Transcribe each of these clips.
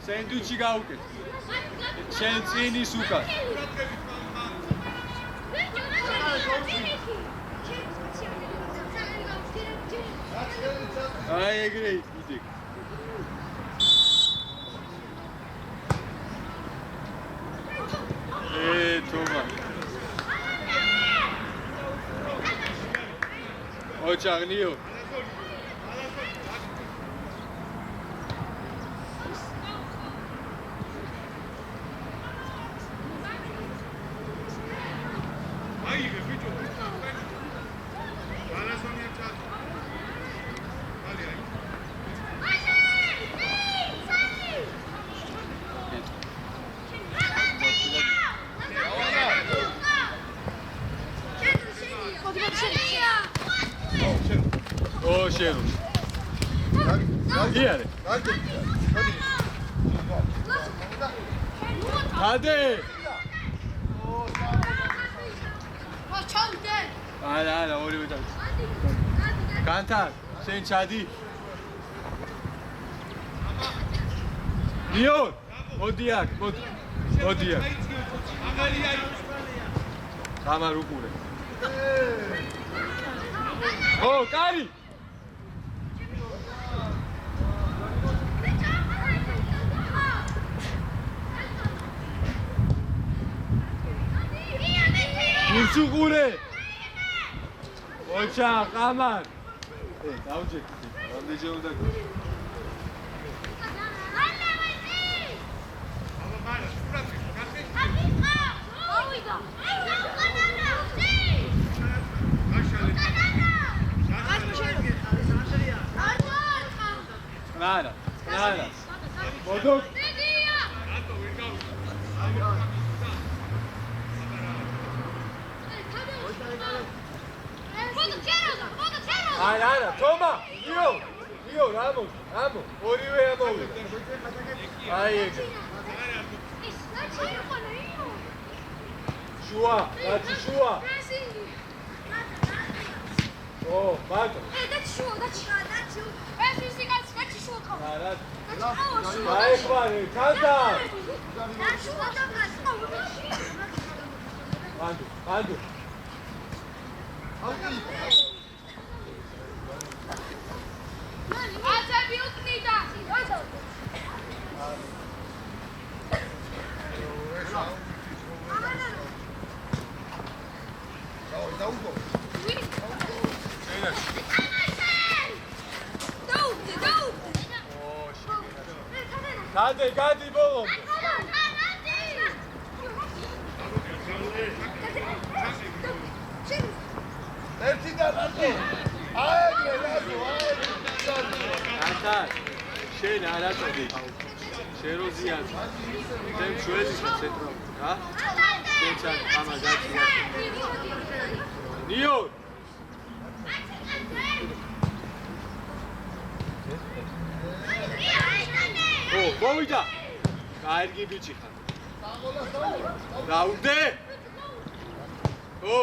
Sandwich გაუკეთ. შენ წინის უკან. აი ეგრე იდი. თომა. ოჩაღნიო. Hadi. Hala oraya bir tane. Kantar, sen çadi. Diyor. Odiak, Odiak. Tamam rukure. Oh, Kari. Uçukure. Oça, kaman. Evet, avcı. Ben de canımda koş. Nada, nada. Boduk. Aynen, toma. Io, Ramos. Orive Ramos. Aí. Shua, that's Shua. Oh, baga. Hey, that's Shua. That's Shua. Vai, vai, canta. Ando. Gadi bolom. Kantar, şey ne alakalı? შეროზიან. მე შუეზისა ცენტრალ, რა? ცენტრალ ამაგაცია. ნიო. ო, მოვიდა. გაერგი ბიჭი ხარ. დაუნდე. ო.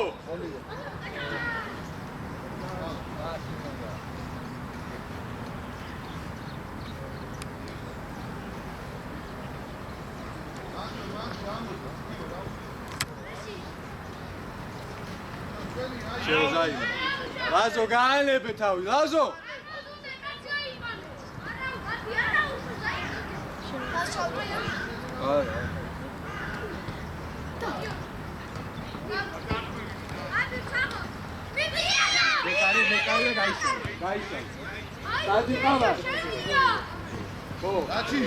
შევზაი. ლაზო გაანებე თავი, ლაზო. მეკარე გაიშა. დადი ყავა. ო, დაჩი.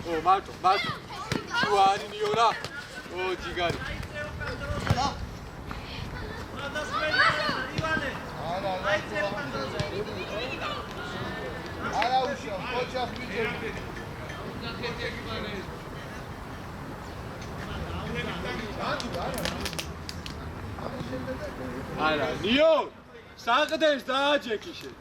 ო, მარტო. შუარი ნიორა. ო, ჯიგარი. არა უშავ, ოჯახ მიჯერდი. არა, ნიო, საყდენს დააჯექი შენ.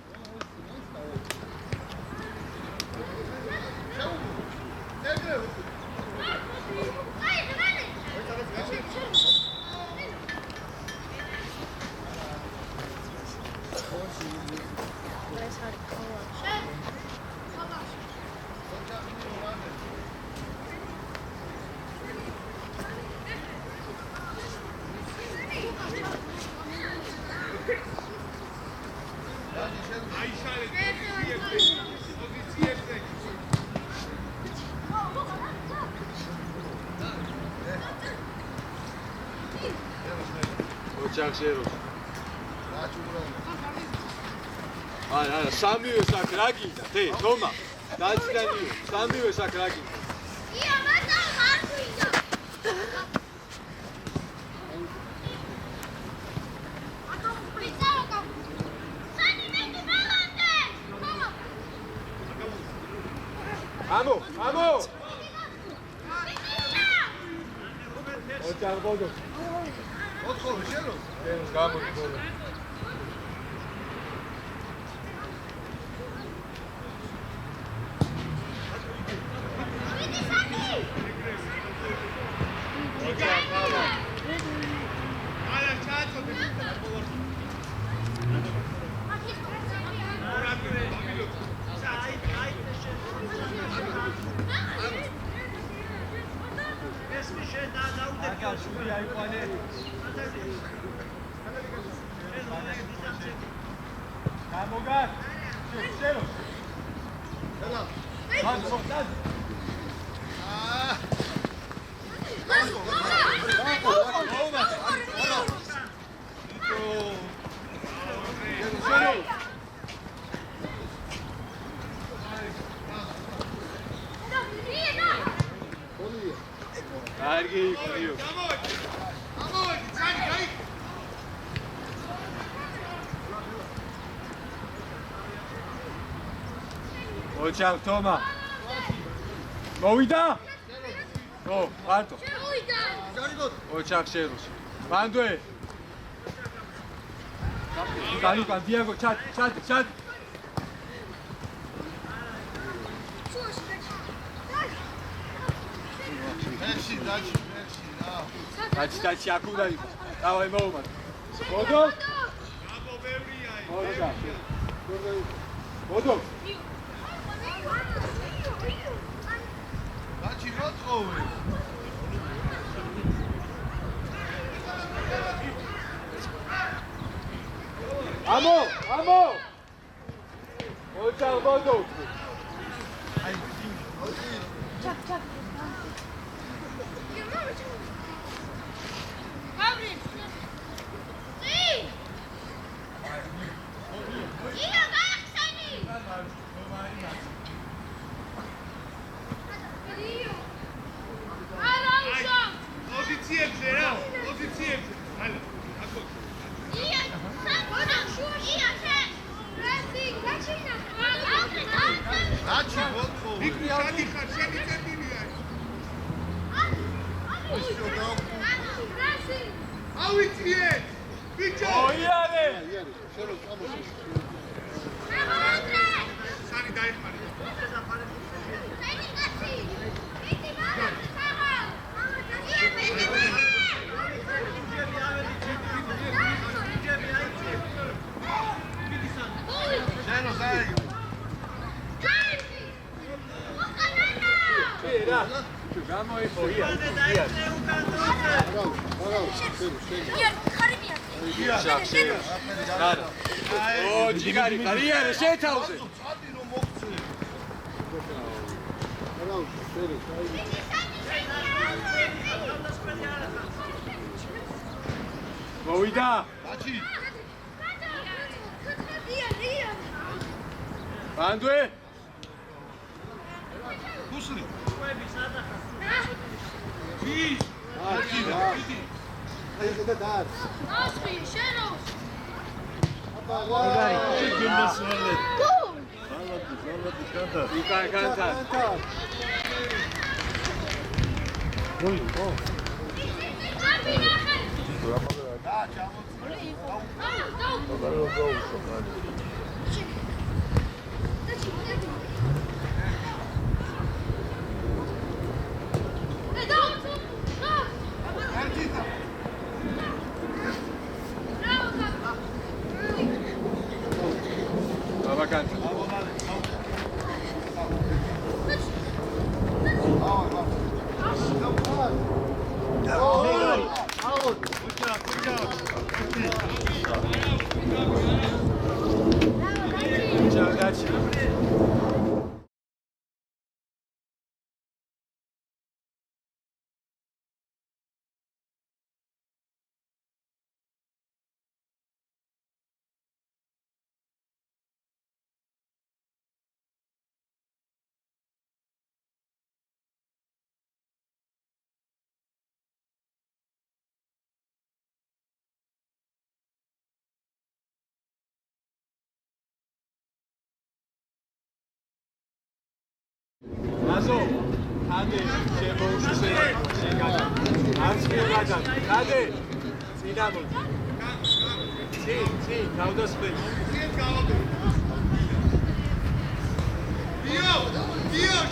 ოჯახ შეროს. არა, სამივე საკ რა გინდა, თე, თომა. დაძგანიო, სამივე საკ რა გინდა. ია, მარტო არ გვინდა. Amo! ოჯახ ბოდო. ოთხო შენო. შენო გამოდი ბოდო. ოჯახ თომა. მოვიდა? ო, მარტო. შევიდა. ოჯახ შეროს. მანდვე. კალიკა დიაგო ჩატ. დაჩი. დაჩი აკუდა იყო. დავაი მოუმატ. ბოდო. აბო ბევრია. ბოდო. დაჩი როწოვე. ამო. ოჯახ ბოდო. აი. ჩაკ. ოიარე ჯიგარი კარიერა შეთავზე მოვიდა ბაჩი ბანდვე გუსლი ის ბაჩი და დარ ასხი შენოს Magari, che non sono le. Salvati, canta. Canta. Oh. Canta. Mazo, hadi, hadi, Sinamo. Sì, cauda split. Dio,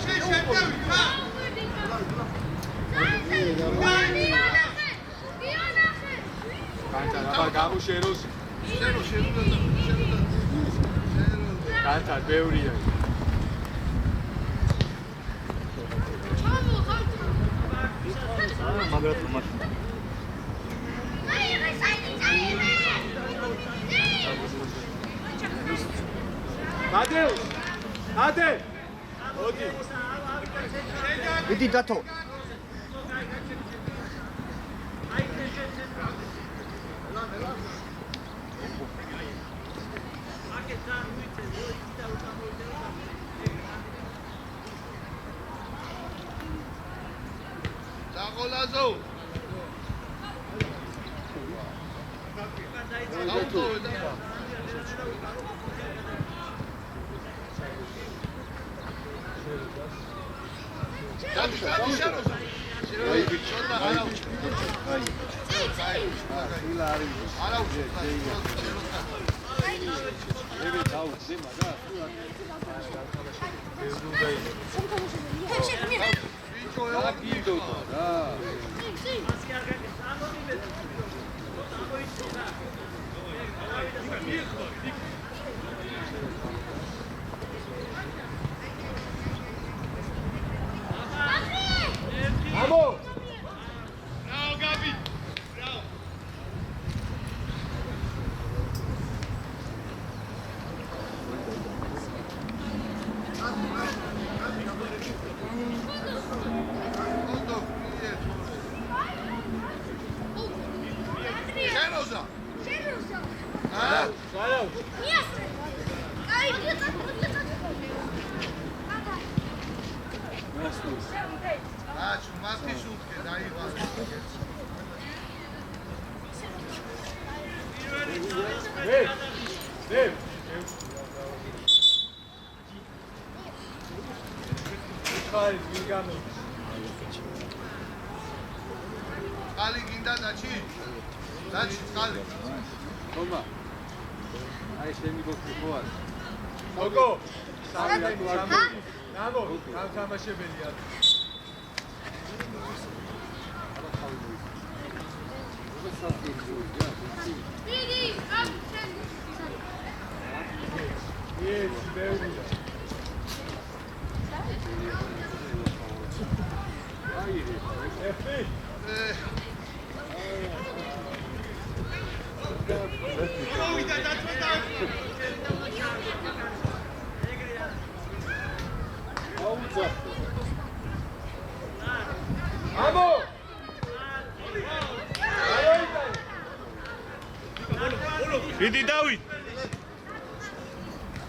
Madeus, Ade, Odi. Vedi dato. Lazo. Vamos! Bravo, Gabi! Bravo! Generosa! Ah! Yes! Acho, mate šutke, daj vas. Dev. Ali ginda dači. დაჩი წყალი. თომა. აი შენი გოქი ხო არის? გოგო. სამი ნამო, გამთამაშებელია. დიდი, ამ შენ. ეს ბევრია. აი, ეფი. მოვიდა დაწოდა. აუცა. ამო! დიდი დავით.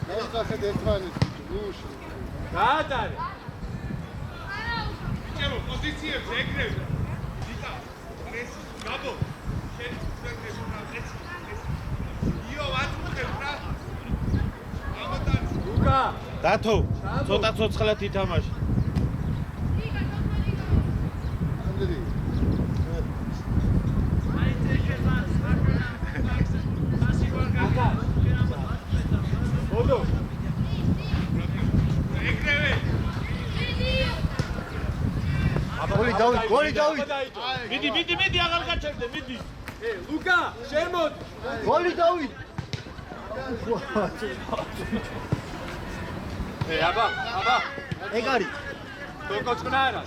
დაუხასეთ ერთმანეთს, გუში. გაატარე. ჩემო პოზიციებს ეგრევე. დიტა, ეს გაბო. შენ ძვენდეს რა ეს. იო ვაწუხებ რა. ამოთან ლუკა, დათო, ცოტა ცოცხლად ითამაშე. ანდრი. ბოდო. ეგრევე. გოლი დავით, გოლი დავით. მიდი, აღარ გაჩერდე, მიდი. ლუკა, შემოდი. გოლი დავით. აბა. ეგ არის. თოკოწკნარა.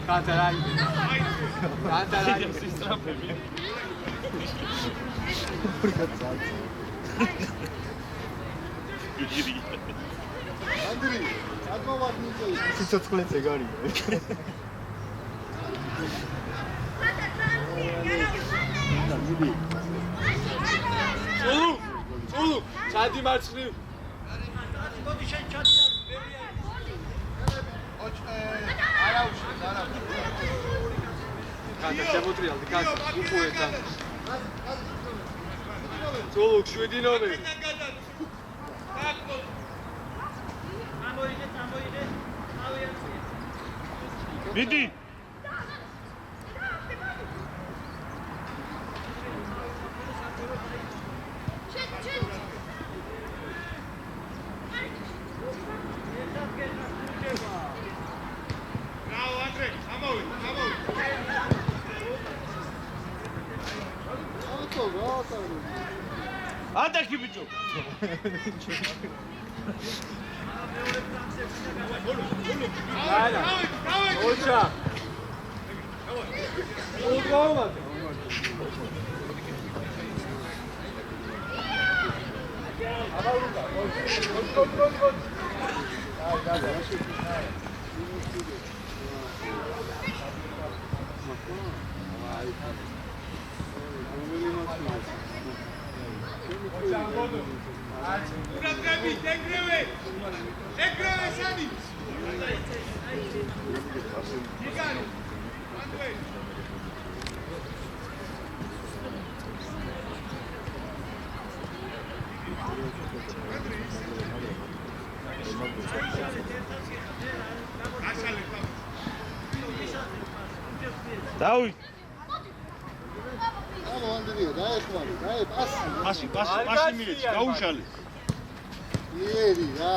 კატარაი. სისტრაფები. ანდრი, აკმოვარ ნიჭი. სიცოცხლეც ეგ არის. მიდი. წულუ, ჩადი მარცხნივ. კატა შემოტრიალდი, კატა, უყურე თან. წულუ, 7 ნომერი. მიდი. რაო ანდრე, ამოვი. ანდახი ბიჭო. არა. ოჩა. უგოვად. აბა ლუკა, გოლ. ურაგები, ეგრევე შენი. იგარი. ანდრე. დავით. ამო ანდრია, დაეხმარი, პასი. პასი მიეც, გაუშალე. იერი რა.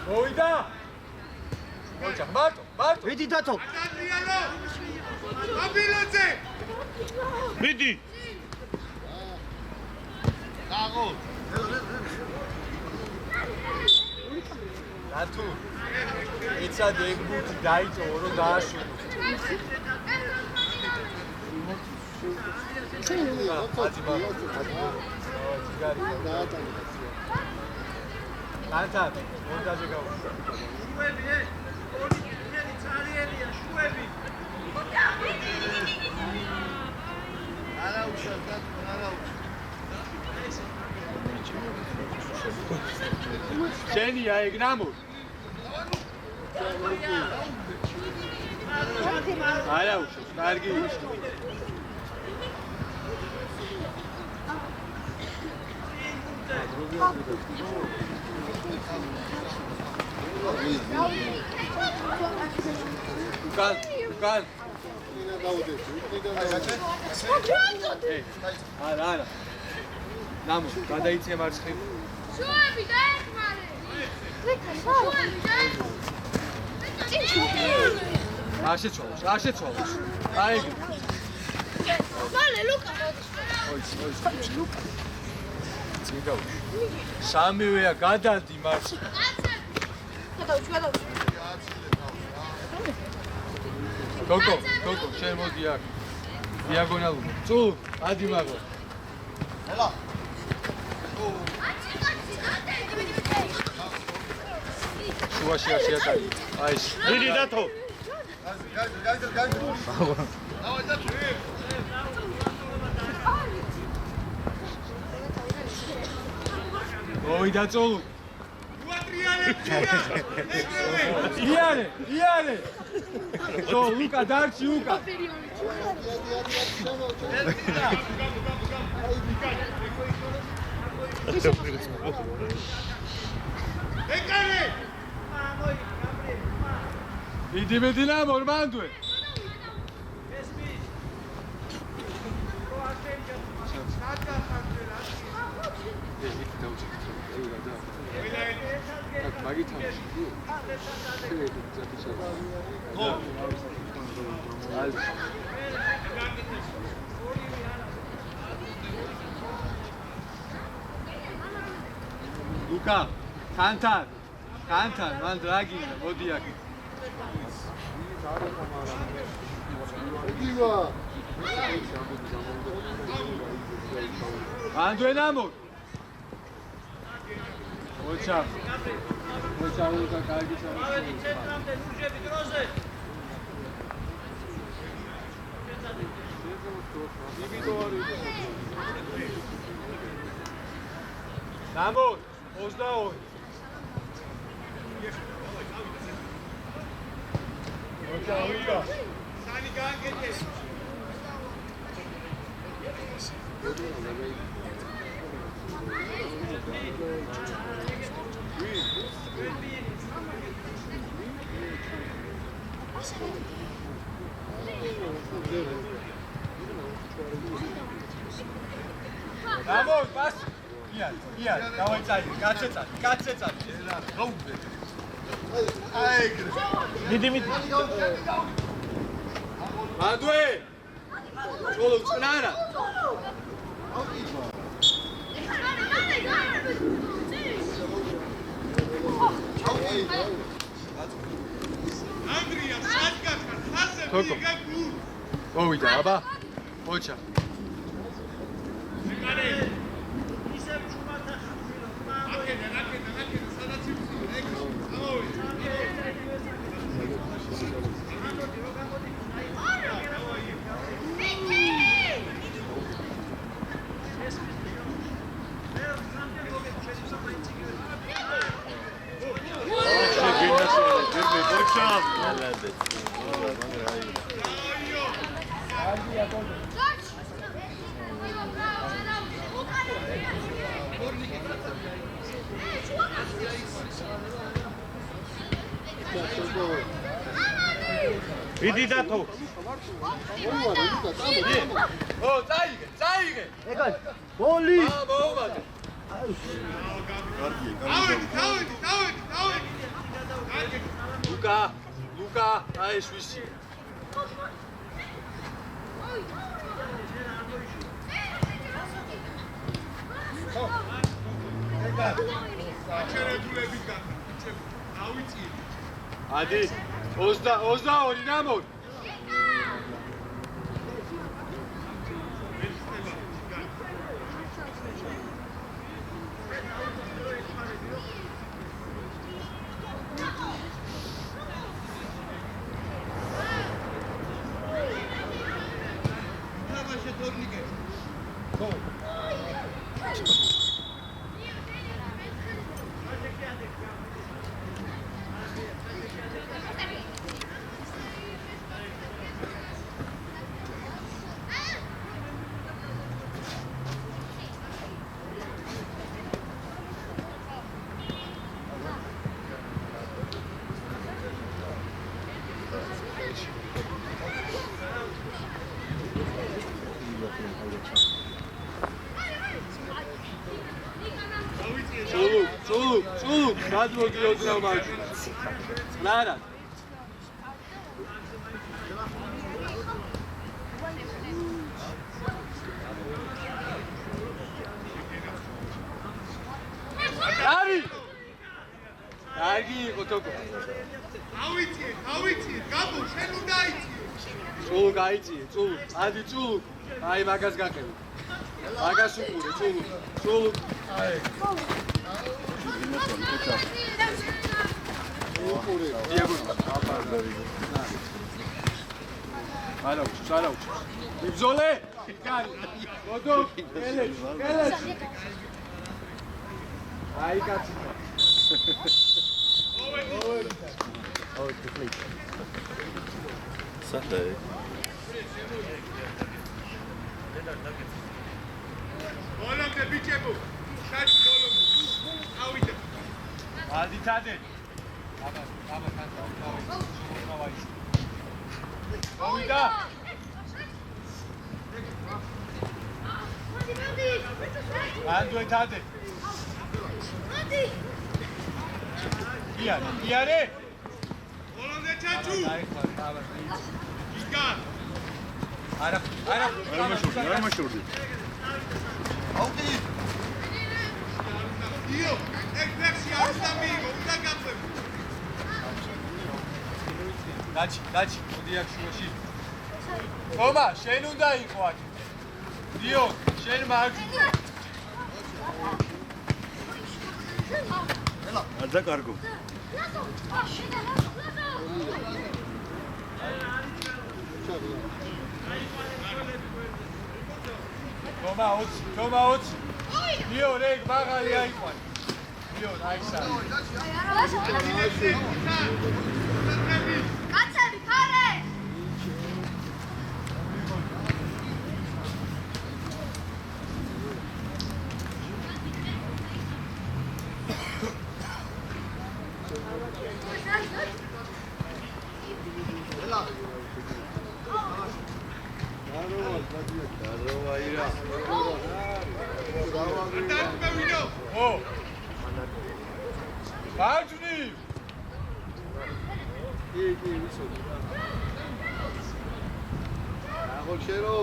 მოვიდა. ოჩა, მარტო. ვიდი დათო. ადრიანო. აბილოძე. მიდი. დაღო. დათუ. ეცად ეგ ბუთი დაიწო, რომ დააშუქო. კანთან, მონტაჟი გავუშვა. არა უშავს დათო, არა უშავს. შენია ეგ ნამო. არა უშავს, კარგი უშავს. უკან ინა დაუდეში, უკიდან არა ნამო გადაიწია მარცხნივ შუები დაეხმარე შუები დაეხმარე არ შეცვალოს აი მალე ლუკა სამივეა გადადი მარცხნივ გადავში გოგო შენ მოდი აქ დიაგონალურად წულ ადიმაღო ელა შუაში არ შეატარი აი ეს მიდი დათო გაიძრ დავай დათო მოვიდა წოლუ იანე ო ლუკა დარჩი უკა იდი მედინა მორმანდუე ლუკა კანთან მან დრაგინა მოდი აქ ივა ანდვენა მო მოჩა ლუკა კარგი ავედი ცენტრამდე ნუჟები დროზე ნამო 22 მოჩა ლუკა სანი გააკეთე ნამო პას იან დავაიწარი კაცეცალი გაუგე აი მიდი ანდვე ჩოლო წნარა ანდრია სადგახარ ხაზე თოკო. გაგუ მოვიდა აბა მოჩა ისევ ჩუმათა აკეთე სადაც იქნება ეგ ამოვიდა მიდი დათო ო წაიგე ეგა ბოლი მოუმატე დავედი ლუკა აი შვისი აჩერებულები გადა დავიწიე ადი 22 ნამო თამაშე თორნიკე Çuluk. Kadro diyorsun ama. Nara. Ari. Argi otoko. ავიცი, გაბო, შენ უნდა იცი. Çuluk ayici, çuluk. Hadi çuluk. Ay makas kakeli. Makas ukure, çuluk. Çuluk. Ay. Diego. Hala uçuş. İbzole. Kari. Odo. Geleç. Ay kaçın. Sahtay. ბოლომდე ბიჭებო, შენ ბოლომდე. ავიდე. Hadi tade. Aba kanta. Avida. Ando tade. Iare. ბოლომდე ჩაჩუ. იგა. Ara. არ მოშორდი. აუდი. იო, ექსპერტი არ უნდა მიიღო, უნდა გაფრთხილო. Daci. Odiak შუაში. Toma, შენ უნდა იყო აქ. დიო, შენ მარჯვნივ. აძა კარგო. Toma 20. Dio, reg, მაგარი აიყვან. Dio, აიქცა. კაცები, ხარე! ო! მარჯვნივ. კი, ვიცოდი. აღარ შერო.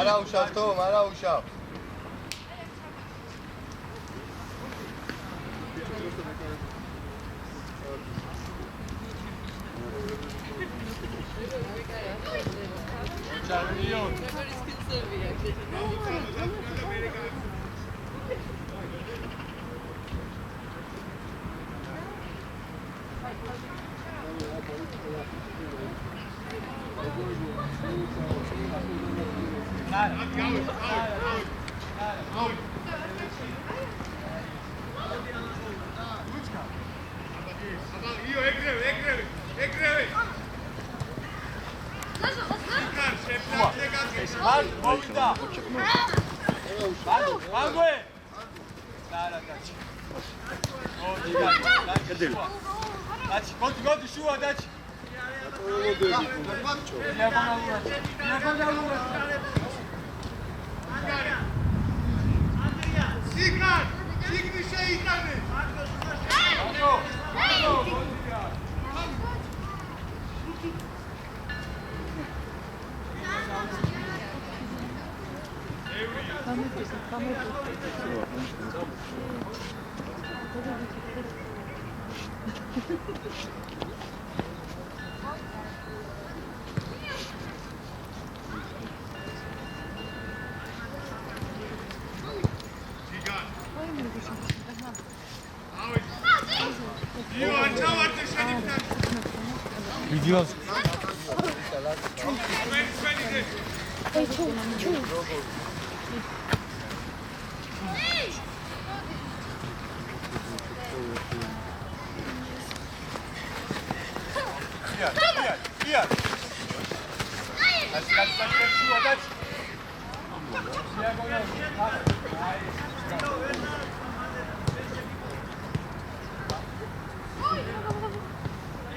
არა უშავ თომ, არა უშავ. Champion. იო, ეგრევე. კარ, შეფლავდე გაკეთე. Mar, მოვიდა. Მაგوي. Dara, daci. კედელი. Daci, გოდი შუა daci. სიკარ, სიგნი შეიტანე. Videos. Iar. Hai să-l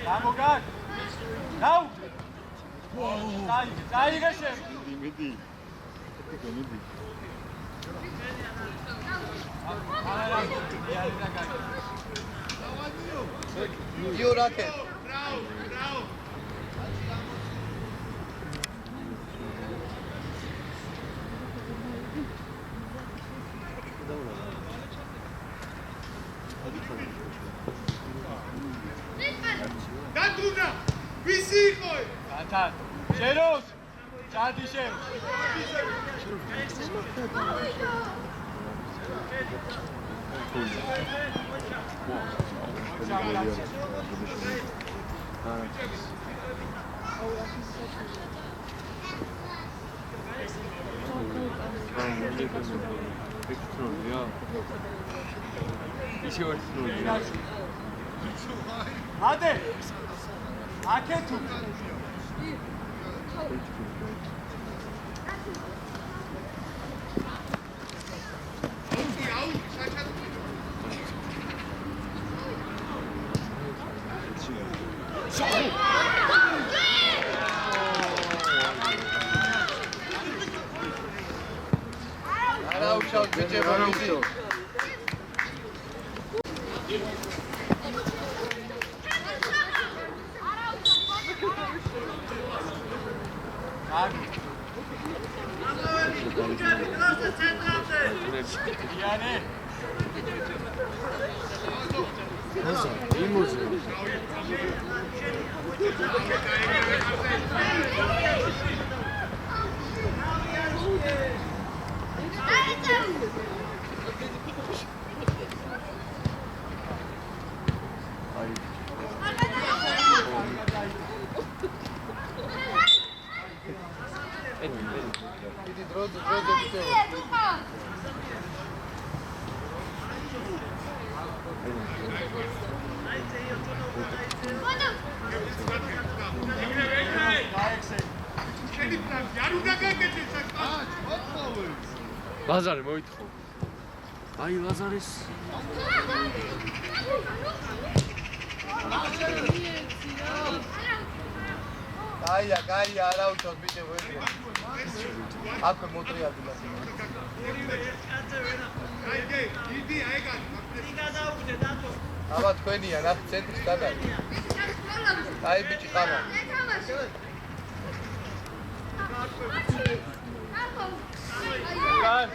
გამოგან. დაუ. დაიგე შენ. მიდი. მიდი. იო რაკეტ. დაგუნა ვისი იყო? ათან შეროს ჩადი შენ Hadi. Aketu. არა უშავთ ბიჭებო მიდი. Idi დროზე ბიჭებო. ლაზარე მოითხოვ. აი ლაზარის გაია, არა უშავთ ბიჭებო ეს. აქვე მოტრიალდი ლაზარე. დიდი აიგან. აბა თქვენია რა ცენტრის გადაი. აი ბიჭი ყამა. კან.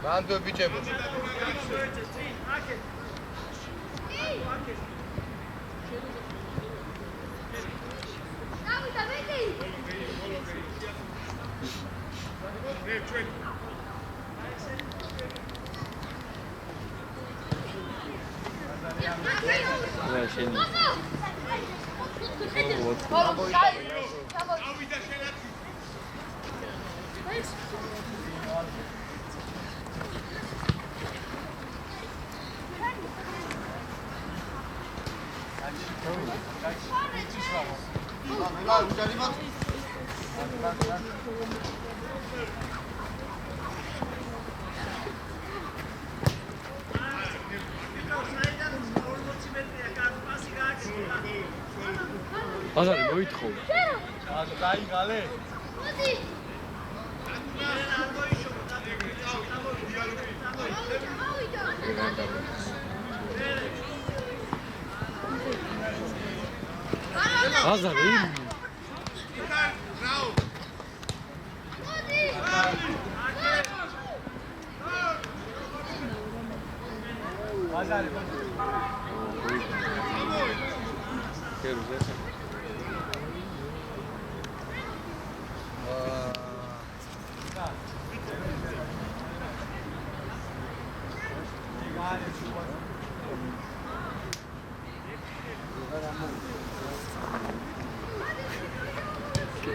Rando bicebo. ლაზარე მოითხოვ. გაიგალე. მოდი. ლაზარე ლაზარე კერუზე აი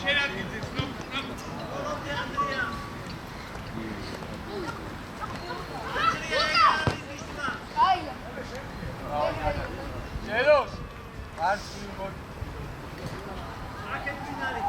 შენ ადგილზე ცნობ ჯეროს არც მიგო აქეთ ფინალი.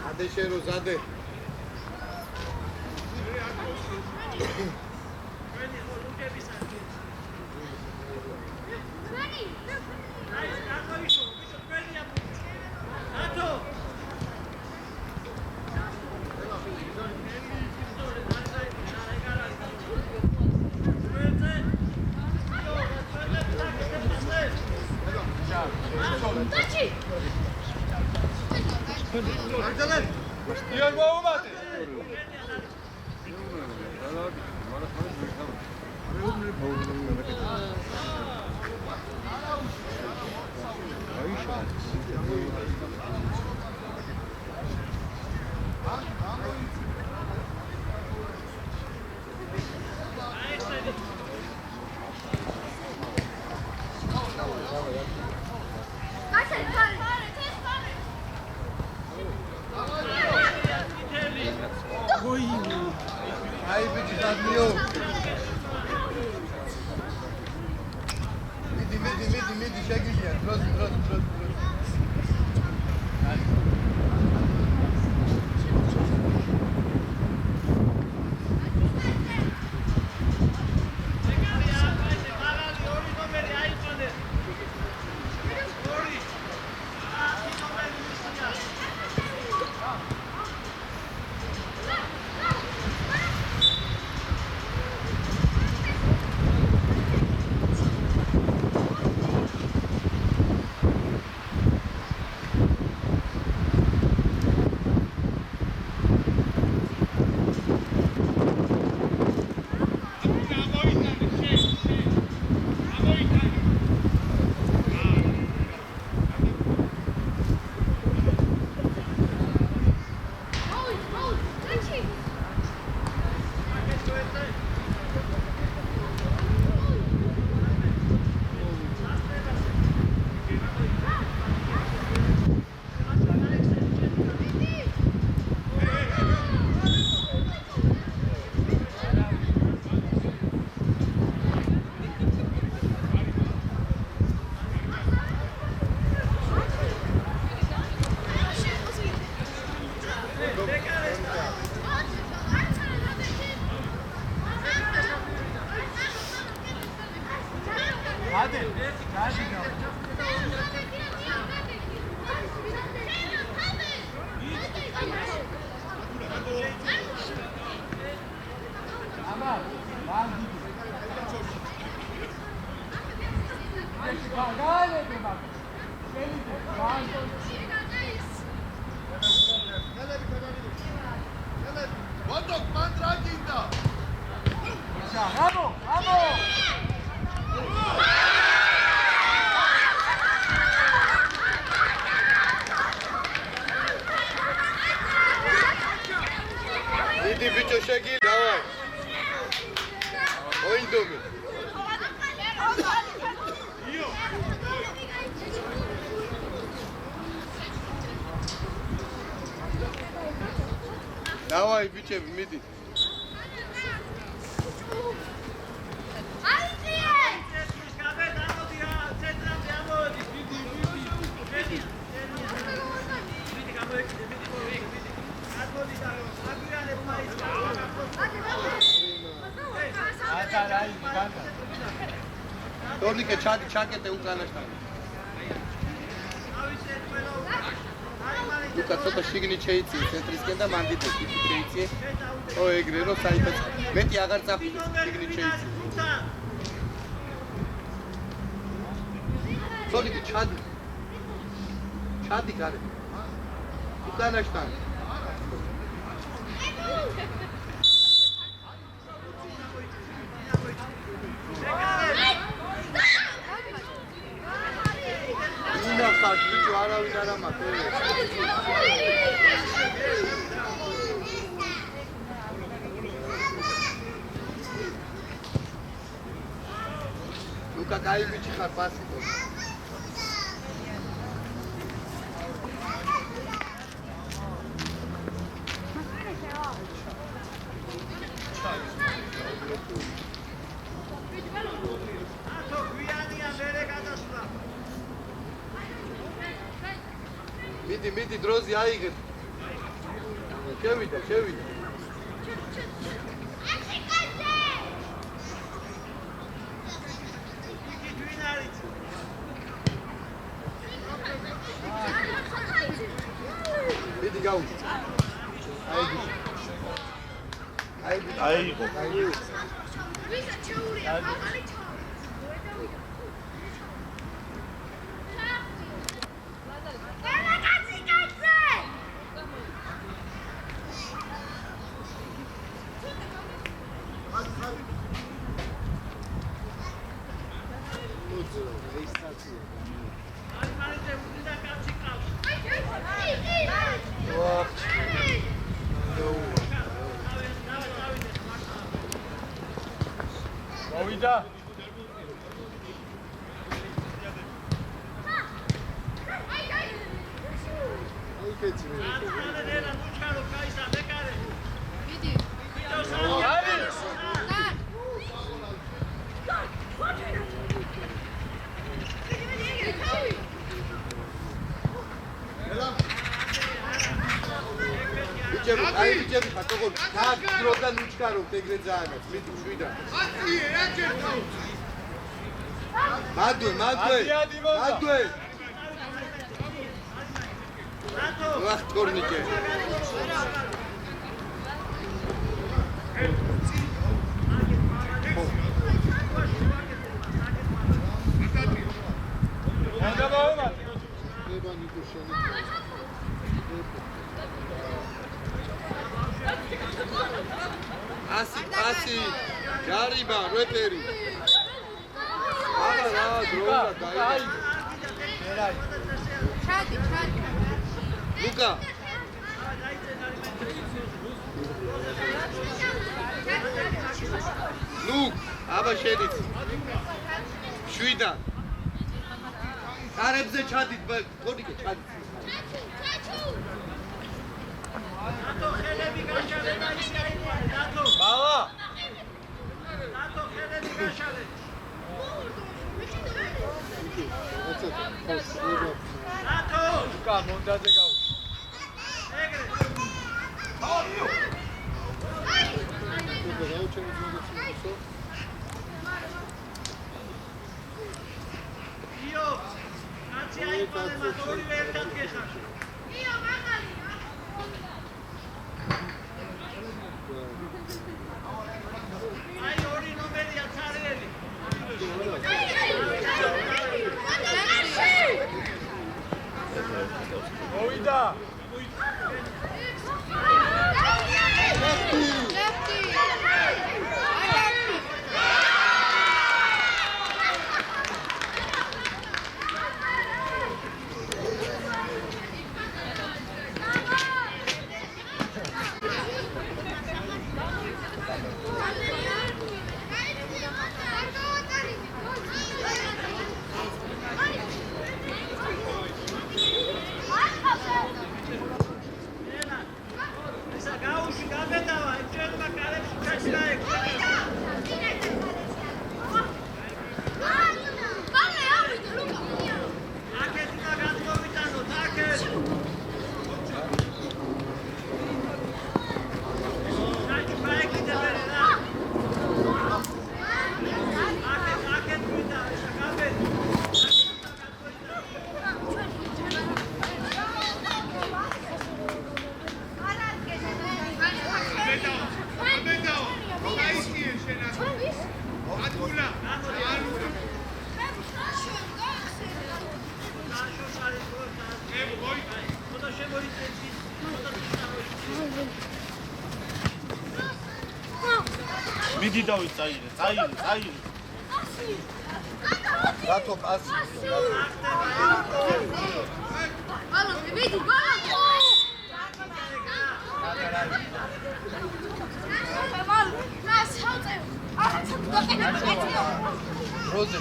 Ade shero zade. იორ მოუმატე Ai bici dadmıyor. Midi şekil ya. Troz. Иди, бичо, шаги, давай. Ой, доме. Давай, биче, миди. Centrăm de amor, Tornike ჩაკეტე უკანასთან. Luka ცოტა შიგნით შეიწიე ცენტრისკენ და მან დიდეს შეიწიე. ო ეგრე რომ საერთოდ მეტი აღარ წახვიდეს შიგნით შეიწიე. Tornike ჩადი. ჩადი გარე. უკანასთან. ნახავთ ბიჭო არავინ არ ამაყობს. Luka კაი ბიჭი ხარ პასი ხო? ათო გვიანია მერე გადასვლა. მიდი დროზე აიღე. შევიდა. იგი გვინ არის. მიდი გაუ. აიღო. ვისა ჩეურია მაგარი ჩა მოვიდა. აიჯები ხატოგო და დროდან უჩქარობთ ეგრე ძაანაც მიდი შვიდა მადვე ვახ თორნიკე და მოვა ასი გარიბა რეპერი არა დროა დაი ჩადი ლუკა ლუკ აბა შედით შვიდან კარებზე ჩადით თორნიკე ჩადით ათო ხელები გაშალე და ისე აიყვანე ათო. ბალა. ათო ხელები გაშალე. ათო ლუკა მონდაძე გაუ. ეგრე. იო კაცი აიყვანე მათ ორივე ერთად გეხარ. იო მაგალია აი ორი ნომერია ცარიელი. მოვიდა. მიდი დავით წაიღე. რატო პასი? ბალონი მიდი ბალონი. დროზე.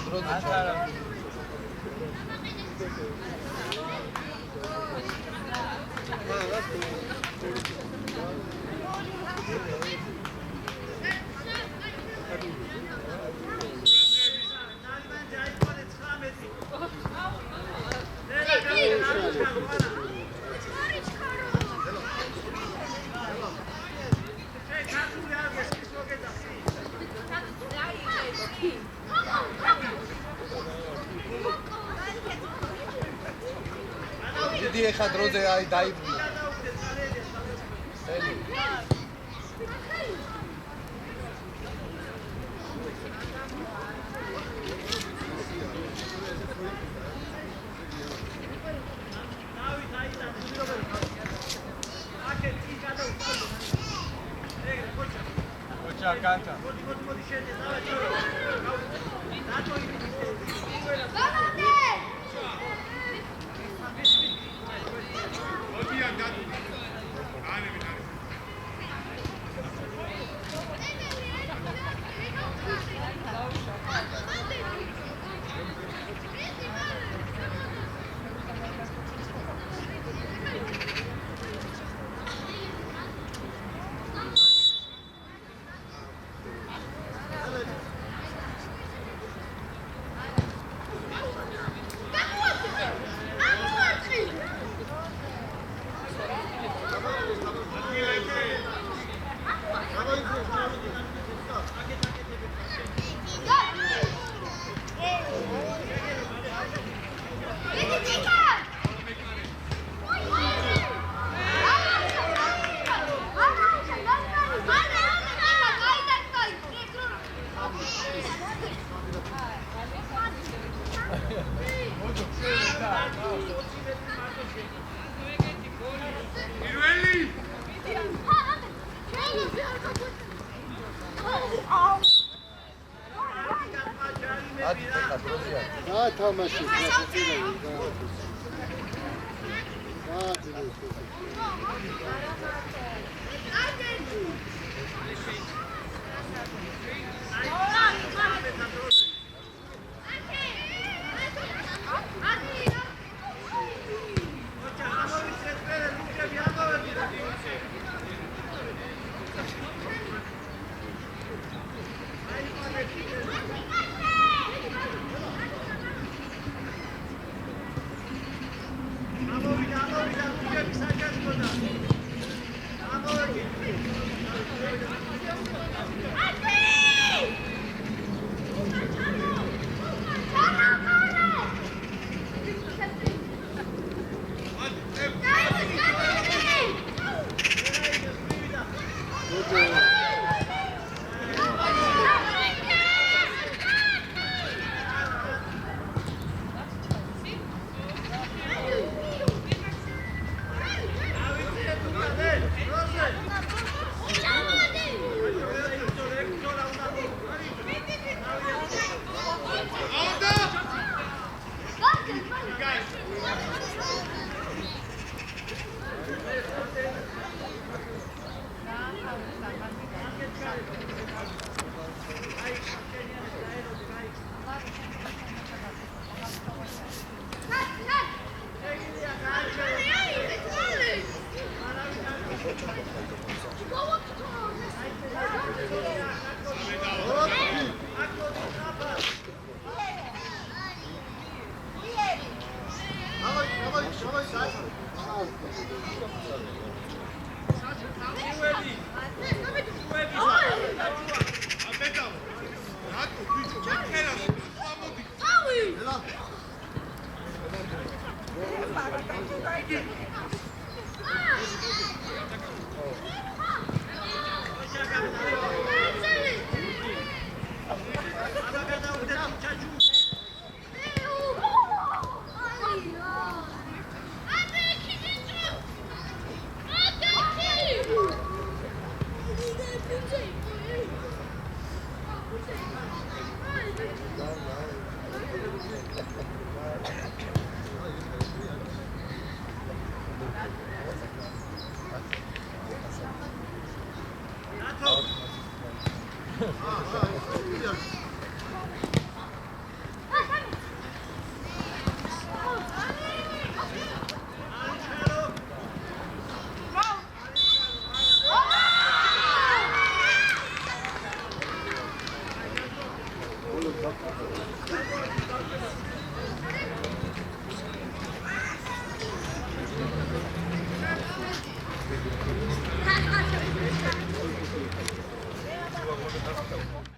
დიდი ეხა დროზე აი დაიბრუნე. Kocha canta. თამაში